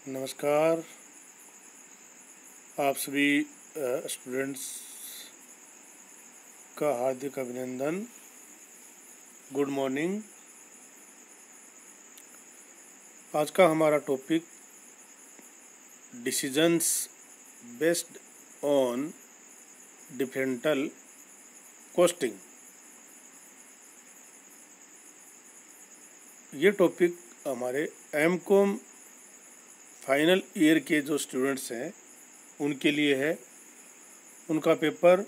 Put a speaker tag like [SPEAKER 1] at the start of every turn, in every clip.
[SPEAKER 1] नमस्कार। आप सभी स्टूडेंट्स का हार्दिक अभिनंदन। Good morning. आज का हमारा topic decisions based on differential costing. ये टॉपिक हमारे एमकॉम फाइनल ईयर के जो स्टूडेंट्स हैं उनके लिए है। उनका पेपर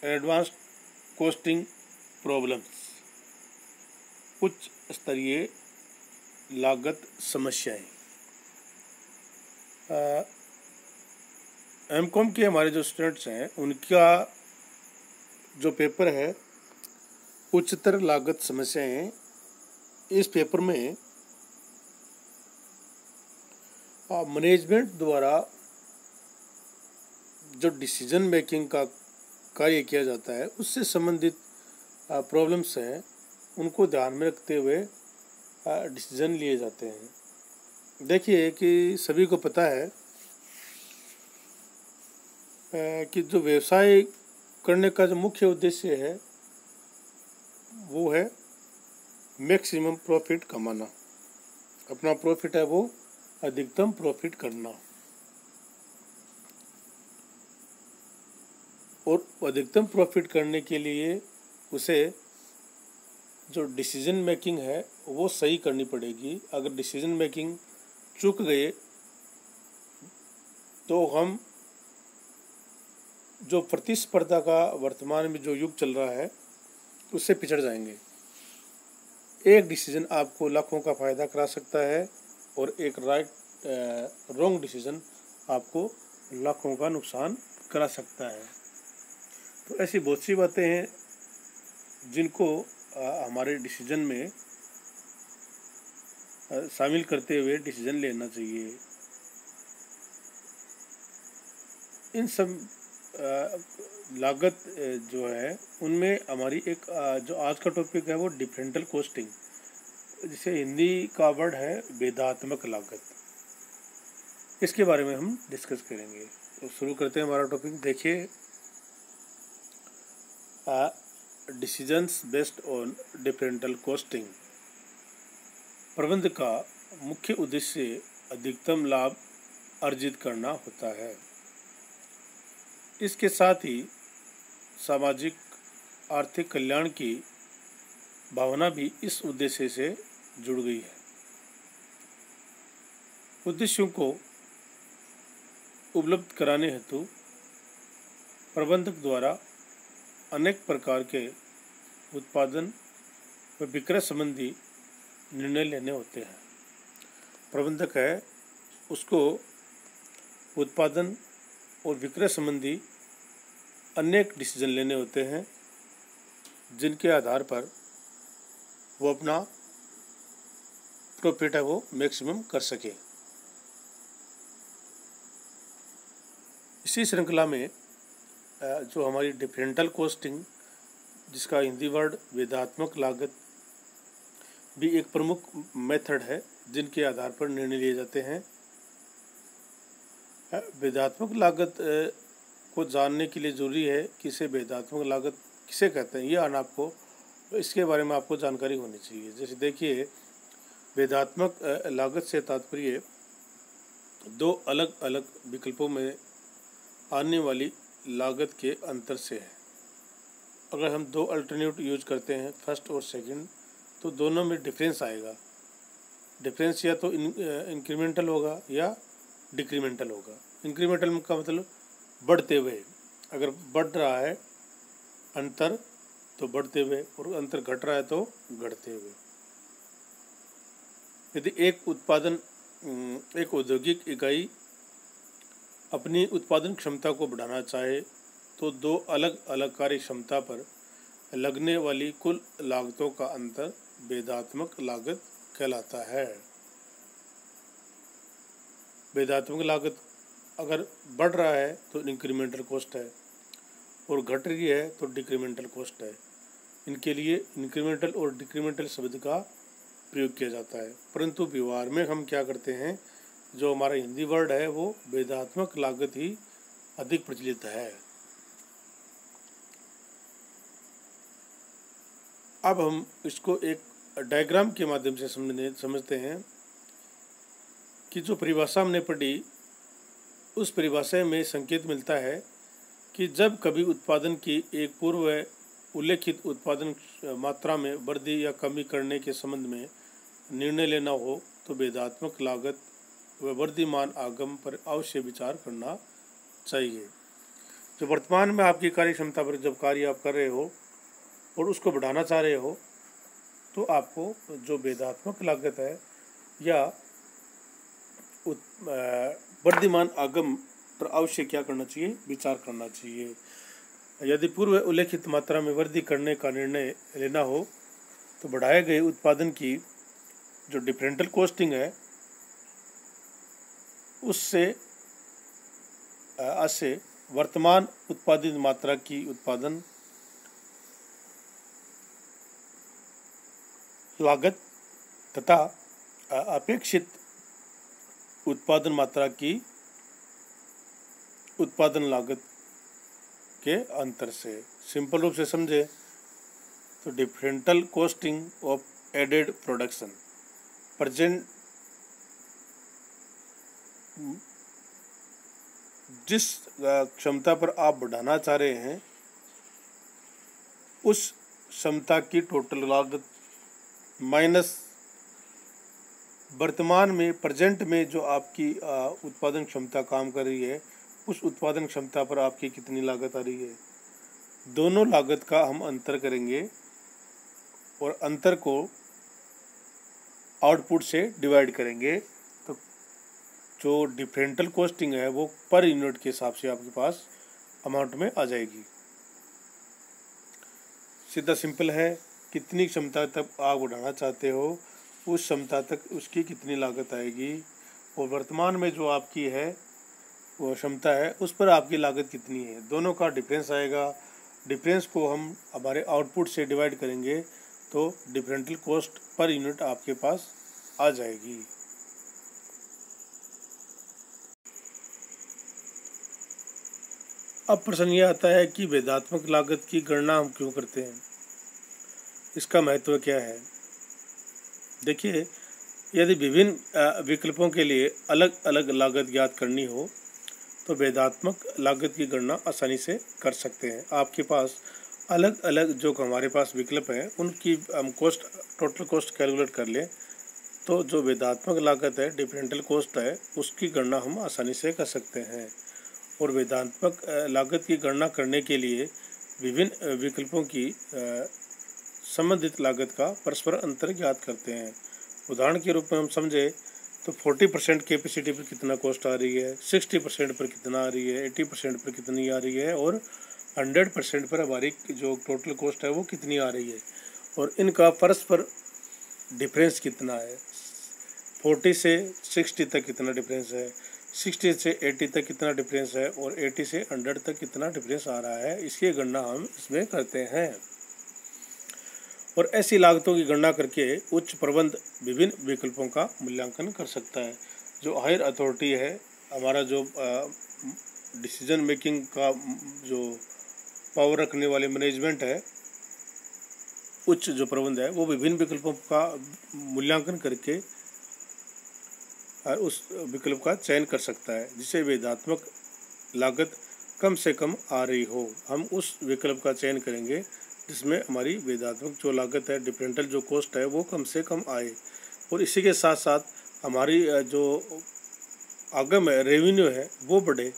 [SPEAKER 1] एडवांस्ड कॉस्टिंग प्रॉब्लम्स, उच्च स्तरीय लागत समस्याएं। एमकॉम के हमारे जो स्टूडेंट्स हैं उनका जो पेपर है उच्चतर लागत समस्याएं, इस पेपर में मैनेजमेंट द्वारा जो डिसीजन मेकिंग का कार्य किया जाता है उससे संबंधित प्रॉब्लम्स हैं, उनको ध्यान में रखते हुए डिसीजन लिए जाते हैं। देखिए कि सभी को पता है कि जो व्यवसाय करने का जो मुख्य उद्देश्य है वो है मैक्सिमम प्रॉफिट कमाना। अपना प्रॉफिट है वो अधिकतम प्रॉफिट करना, और अधिकतम प्रॉफिट करने के लिए उसे जो डिसीजन मेकिंग है वो सही करनी पड़ेगी। अगर डिसीजन मेकिंग चूक गए तो हम जो प्रतिस्पर्धा का वर्तमान में जो युग चल रहा है उससे पिछड़ जाएंगे। एक डिसीजन आपको लाखों का फ़ायदा करा सकता है और एक रॉन्ग डिसीजन आपको लाखों का नुकसान करा सकता है। तो ऐसी बहुत सी बातें हैं जिनको हमारे डिसीजन में शामिल करते हुए डिसीजन लेना चाहिए। इन सब लागत जो है उनमें हमारी एक जो आज का टॉपिक है वो डिफरेंटल कॉस्टिंग, जिसे हिंदी का वर्ड है भेदात्मक लागत। इसके बारे में हम डिस्कस करेंगे। तो शुरू करते हैं हमारा टॉपिक। देखिए, decisions based on differential costing. प्रबंध का मुख्य उद्देश्य अधिकतम लाभ अर्जित करना होता है। इसके साथ ही सामाजिक आर्थिक कल्याण की भावना भी इस उद्देश्य से जुड़ गई है। उद्देश्यों को उपलब्ध कराने हेतु प्रबंधक द्वारा अनेक प्रकार के उत्पादन व विक्रय संबंधी निर्णय लेने होते हैं। प्रबंधक है उसको उत्पादन और विक्रय संबंधी अनेक डिसीजन लेने होते हैं जिनके आधार पर वो अपना प्रॉफिट है वो मैक्सिमम कर सके। इसी श्रृंखला में जो हमारी डिफरेंटल कॉस्टिंग, जिसका हिंदी वर्ड भेदात्मक लागत, भी एक प्रमुख मेथड है जिनके आधार पर निर्णय लिए जाते हैं। भेदात्मक लागत को जानने के लिए ज़रूरी है कि इसे भेदात्मक लागत किसे कहते हैं, ये आपको इसके बारे में आपको जानकारी होनी चाहिए। जैसे देखिए, भेदात्मक लागत से तात्पर्य दो अलग अलग विकल्पों में आने वाली लागत के अंतर से है। अगर हम दो अल्टरनेटिव यूज करते हैं, फर्स्ट और सेकंड, तो दोनों में डिफरेंस आएगा। डिफरेंस या तो इंक्रीमेंटल होगा या डिक्रीमेंटल होगा। इंक्रीमेंटल का मतलब बढ़ते हुए, अगर बढ़ रहा है अंतर तो बढ़ते हुए, और अंतर घट रहा है तो घटते हुए। यदि एक औद्योगिक इकाई अपनी उत्पादन क्षमता को बढ़ाना चाहे तो दो अलग अलग कार्य क्षमता पर लगने वाली कुल लागतों का अंतर भेदात्मक लागत कहलाता है। भेदात्मक लागत अगर बढ़ रहा है तो इंक्रीमेंटल कॉस्ट है, और घट रही है तो डिक्रीमेंटल कॉस्ट है। इनके लिए इंक्रीमेंटल और डिक्रीमेंटल शब्द का प्रयोग किया जाता है, परंतु व्यवहार में हम क्या करते हैं जो हमारा हिंदी वर्ड है वो भेदात्मक लागत ही अधिक प्रचलित है। अब हम इसको एक डायग्राम के माध्यम से समझते हैं कि जो परिभाषा हमने पढ़ी उस परिभाषा में संकेत मिलता है कि जब कभी उत्पादन की एक पूर्व उल्लेखित उत्पादन मात्रा में वृद्धि या कमी करने के संबंध में निर्णय लेना हो तो भेदात्मक लागत व वर्तमान आगम पर अवश्य विचार करना चाहिए। जो वर्तमान में आपकी कार्य क्षमता पर जब कार्य आप कर रहे हो और उसको बढ़ाना चाह रहे हो तो आपको जो भेदात्मक लागत है या वर्तमान आगम पर अवश्य क्या करना चाहिए, विचार करना चाहिए। यदि पूर्व उल्लेखित मात्रा में वृद्धि करने का निर्णय लेना हो तो बढ़ाए गए उत्पादन की जो डिफरेंशियल कॉस्टिंग है उससे वर्तमान उत्पादित मात्रा की उत्पादन लागत तथा अपेक्षित उत्पादन मात्रा की उत्पादन लागत के अंतर से, सिंपल रूप से समझे तो differential costing of added production present जिस क्षमता पर आप बढ़ाना चाह रहे हैं उस क्षमता की टोटल लागत माइनस वर्तमान में प्रेजेंट में जो आपकी उत्पादन क्षमता काम कर रही है उस उत्पादन क्षमता पर आपकी कितनी लागत आ रही है, दोनों लागत का हम अंतर करेंगे और अंतर को आउटपुट से डिवाइड करेंगे तो जो डिफरेंशियल कॉस्टिंग है वो पर यूनिट के हिसाब से आपके पास अमाउंट में आ जाएगी। सीधा सिंपल है, कितनी क्षमता तक आप बढ़ाना चाहते हो उस क्षमता तक उसकी कितनी लागत आएगी और वर्तमान में जो आपकी है वो क्षमता है उस पर आपकी लागत कितनी है, दोनों का डिफरेंस आएगा। डिफरेंस को हम हमारे आउटपुट से डिवाइड करेंगे तो डिफरेंशियल कॉस्ट पर यूनिट आपके पास आ जाएगी। अब प्रश्न ये आता है कि भेदात्मक लागत की गणना हम क्यों करते हैं, इसका महत्व क्या है। देखिए, यदि विभिन्न विकल्पों के लिए अलग अलग लागत ज्ञात करनी हो तो भेदात्मक लागत की गणना आसानी से कर सकते हैं। आपके पास अलग अलग जो हमारे पास विकल्प हैं उनकी हम टोटल कॉस्ट कैलकुलेट कर लें तो जो भेदात्मक लागत है, डिफरेंशियल कॉस्ट है, उसकी गणना हम आसानी से कर सकते हैं। और भेदात्मक लागत की गणना करने के लिए विभिन्न विकल्पों की संबंधित लागत का परस्पर अंतर ज्ञात करते हैं। उदाहरण के रूप में हम समझे तो 40% कैपेसिटी पर कितना कॉस्ट आ रही है, 60% पर कितना आ रही है, 80% पर कितनी आ रही है और 100% पर हमारी जो टोटल कॉस्ट है वो कितनी आ रही है और इनका परस्पर डिफरेंस कितना है। 40 से 60 तक कितना डिफरेंस है, 60 से 80 तक कितना डिफरेंस है और 80 से 100 तक कितना डिफरेंस आ रहा है, इसकी गणना हम इसमें करते हैं। और ऐसी लागतों की गणना करके उच्च प्रबंध विभिन्न विकल्पों का मूल्यांकन कर सकता है। जो हायर अथॉरिटी है, हमारा जो डिसीजन मेकिंग का जो पावर रखने वाले मैनेजमेंट है, उच्च जो प्रबंध है वो विभिन्न विकल्पों का मूल्यांकन करके उस विकल्प का चयन कर सकता है जिसे भेदात्मक लागत कम से कम आ रही हो। हम उस विकल्प का चयन करेंगे जिसमें हमारी भेदात्मक जो लागत है, डिफरेंशियल जो कॉस्ट है वो कम से कम आए और इसी के साथ साथ हमारी जो आगम है, रेवेन्यू है, वो बढ़े।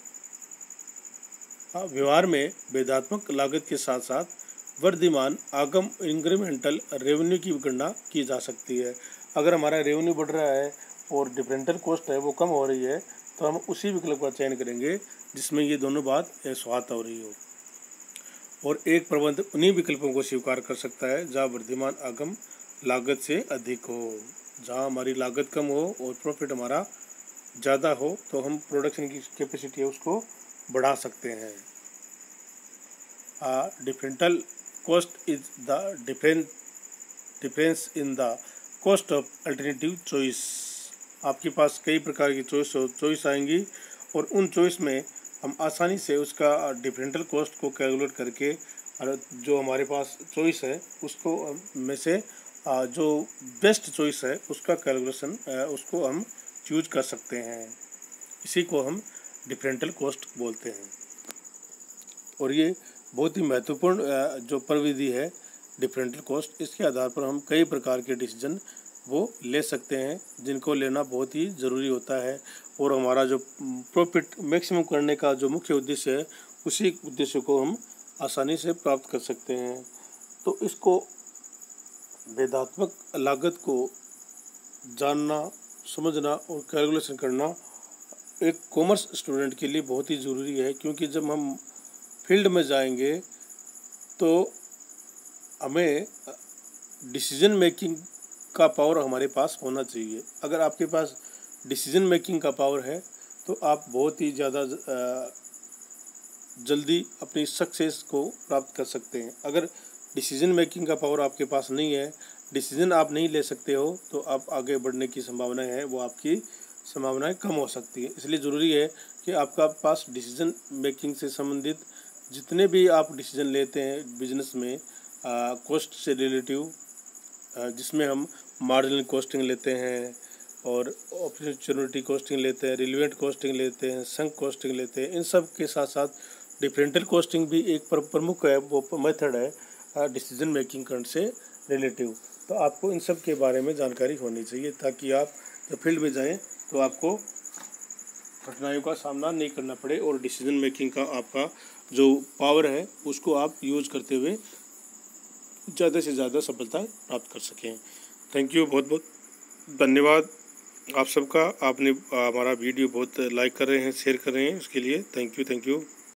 [SPEAKER 1] व्यवहार में भेदात्मक लागत के साथ साथ वर्तमान आगम इंक्रीमेंटल रेवेन्यू की गणना की जा सकती है। अगर हमारा रेवेन्यू बढ़ रहा है और डिफरेंशियल कॉस्ट है वो कम हो रही है तो हम उसी विकल्प का चयन करेंगे जिसमें ये दोनों बात स्वात हो रही हो। और एक प्रबंध उन्हीं विकल्पों को स्वीकार कर सकता है जहाँ वर्तमान आगम लागत से अधिक हो। जहाँ हमारी लागत कम हो और प्रॉफिट हमारा ज़्यादा हो तो हम प्रोडक्शन की कैपेसिटी है उसको बढ़ा सकते हैं। Differential cost is the difference in the cost of alternative choice. आपके पास कई प्रकार की चॉइस आएंगी और उन चॉइस में हम आसानी से उसका डिफरेंशियल कॉस्ट को कैलकुलेट करके और जो हमारे पास चॉइस है उसको में से जो बेस्ट चॉइस है उसका कैलकुलेशन उसको हम चूज कर सकते हैं। इसी को हम डिफरेंशियल कॉस्ट बोलते हैं और ये बहुत ही महत्वपूर्ण जो प्रविधि है डिफरेंशियल कॉस्ट। इसके आधार पर हम कई प्रकार के डिसीजन वो ले सकते हैं जिनको लेना बहुत ही ज़रूरी होता है और हमारा जो प्रॉफिट मैक्सिमम करने का जो मुख्य उद्देश्य है उसी उद्देश्य को हम आसानी से प्राप्त कर सकते हैं। तो इसको भेदात्मक लागत को जानना, समझना और कैलकुलेशन करना एक कॉमर्स स्टूडेंट के लिए बहुत ही ज़रूरी है, क्योंकि जब हम फील्ड में जाएंगे तो हमें डिसीजन मेकिंग का पावर हमारे पास होना चाहिए। अगर आपके पास डिसीजन मेकिंग का पावर है तो आप बहुत ही ज़्यादा जल्दी अपनी सक्सेस को प्राप्त कर सकते हैं। अगर डिसीजन मेकिंग का पावर आपके पास नहीं है, डिसीजन आप नहीं ले सकते हो, तो आप आगे बढ़ने की संभावनाएं है वो आपकी संभावनाएं कम हो सकती है। इसलिए ज़रूरी है कि आपका पास डिसीजन मेकिंग से संबंधित जितने भी आप डिसीजन लेते हैं बिजनेस में कॉस्ट से रिलेटिव, जिसमें हम मार्जिनल कॉस्टिंग लेते हैं और अपॉर्चुनिटी कॉस्टिंग लेते हैं, रिलेवेंट कॉस्टिंग लेते हैं, संक कॉस्टिंग लेते हैं, इन सब के साथ साथ डिफरेंशियल कॉस्टिंग भी एक प्रमुख है, वो मेथड है डिसीजन मेकिंग करने से रिलेटिव। तो आपको इन सब के बारे में जानकारी होनी चाहिए ताकि आप जब फील्ड में जाएं तो आपको कठिनाइयों का सामना नहीं करना पड़े और डिसीजन मेकिंग का आपका जो पावर है उसको आप यूज करते हुए ज़्यादा से ज़्यादा सफलता प्राप्त कर सकें। थैंक यू, बहुत बहुत धन्यवाद आप सबका। आपने हमारा वीडियो बहुत लाइक कर रहे हैं, शेयर कर रहे हैं, उसके लिए थैंक यू।